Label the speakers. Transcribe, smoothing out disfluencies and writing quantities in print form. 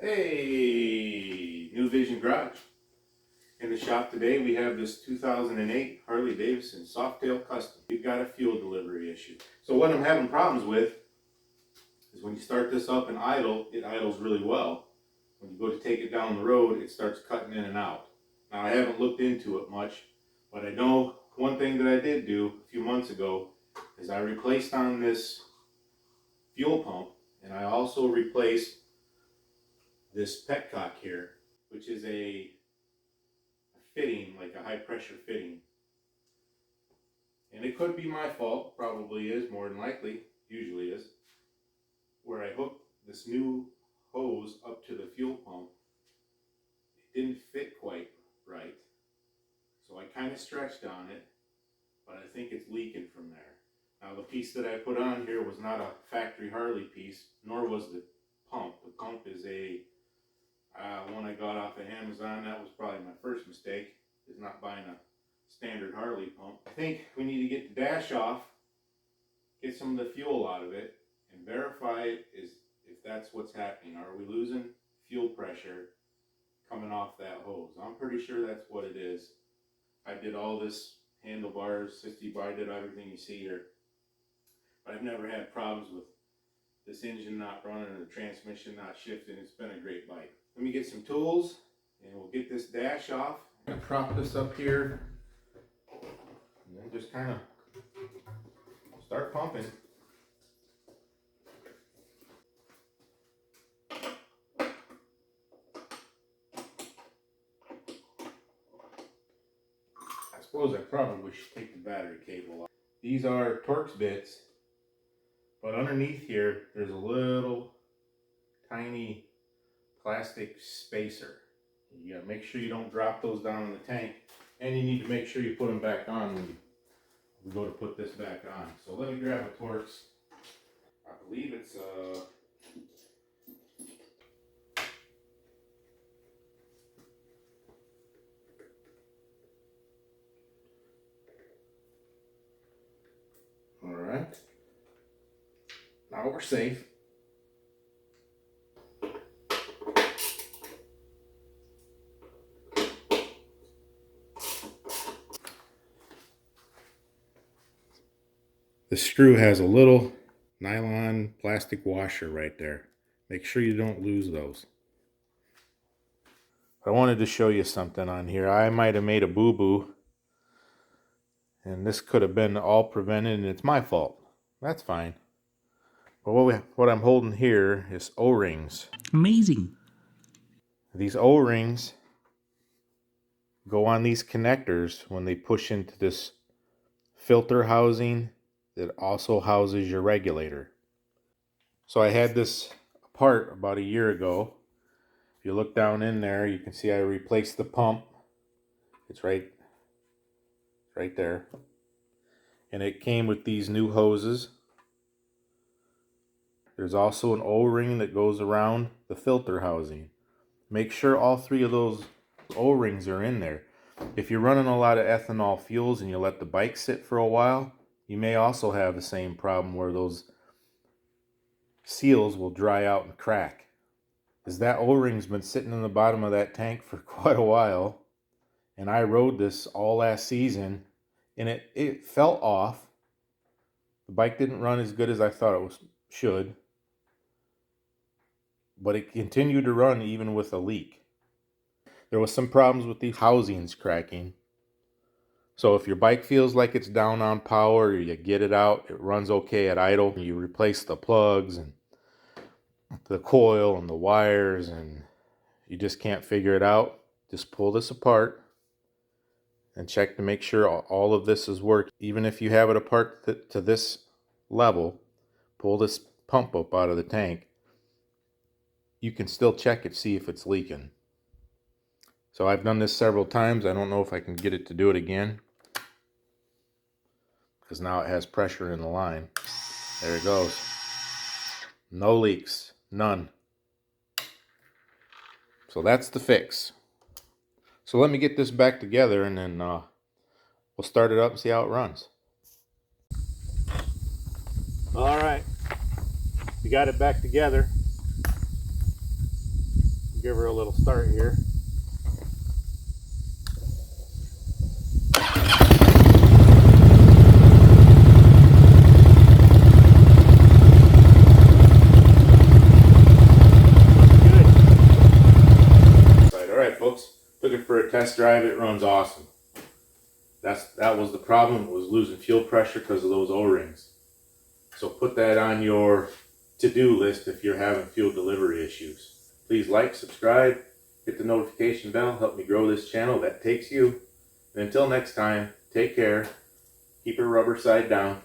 Speaker 1: Hey, New Vision Garage. In the shop today we have this 2008 Harley Davidson Softail Custom. We've got a fuel delivery issue. So what I'm having problems with is when you start this up and idle, it idles really well. When you go to take it down the road, it starts cutting in and out. Now I haven't looked into it much, but I know one thing that I did do a few months ago is I replaced on this fuel pump, and I also replaced this petcock here, which is a fitting, like a high pressure fitting. And it could be my fault, probably is, more than likely, usually is, where I hooked this new hose up to the fuel pump. It didn't fit quite right, so I kind of stretched on it, but I think it's leaking from there. Now the piece that I put on here was not a factory Harley piece, nor was the pump. The pump is a one I got off of Amazon. That was probably my first mistake, is not buying a standard Harley pump. I think we need to get the dash off, get some of the fuel out of it, and verify if that's what's happening. Are we losing fuel pressure coming off that hose? I'm pretty sure that's what it is. I did all this handlebars, 60 bar, I did everything you see here. But I've never had problems with this engine not running or the transmission not shifting. It's been a great bike. Let me get some tools and we'll get this dash off. I'm gonna prop this up here and then just kind of start pumping. I suppose I probably should take the battery cable off. These are Torx bits, but underneath here there's a little tiny plastic spacer. You gotta make sure you don't drop those down in the tank, and you need to make sure you put them back on when we go to put this back on. So let me grab a Torx. I believe it's all right. Now we're safe. The screw has a little nylon plastic washer right there. Make sure you don't lose those. I wanted to show you something on here. I might have made a boo-boo, and this could have been all prevented, and it's my fault. That's fine. But what I'm holding here is O-rings.
Speaker 2: Amazing.
Speaker 1: These O-rings go on these connectors when they push into this filter housing that also houses your regulator. So I had this apart about a year ago. If you look down in there, you can see I replaced the pump. It's right there. And it came with these new hoses. There's also an O-ring that goes around the filter housing. Make sure all three of those O-rings are in there. If you're running a lot of ethanol fuels and you let the bike sit for a while, you may also have the same problem where those seals will dry out and crack. Because that O-ring's been sitting in the bottom of that tank for quite a while. And I rode this all last season and it fell off. The bike didn't run as good as I thought it should. But it continued to run even with a leak. There was some problems with these housings cracking. So if your bike feels like it's down on power, or you get it out, it runs okay at idle, you replace the plugs and the coil and the wires and you just can't figure it out, just pull this apart and check to make sure all of this is working. Even if you have it apart to this level, pull this pump up out of the tank you can still check it, see if it's leaking. So I've done this several times. I don't know if I can get it to do it again, because now it has pressure in the line. There it goes. No leaks, none. So that's the fix. So let me get this back together, and then we'll start it up and see how it runs. All right, we got it back together. Give her a little start here. Took it for a test drive. It runs awesome. That was the problem, was losing fuel pressure because of those O-rings. So put that on your to-do list if you're having fuel delivery issues. Please like, subscribe, hit the notification bell, help me grow this channel. That takes you. And until next time, take care. Keep her rubber side down.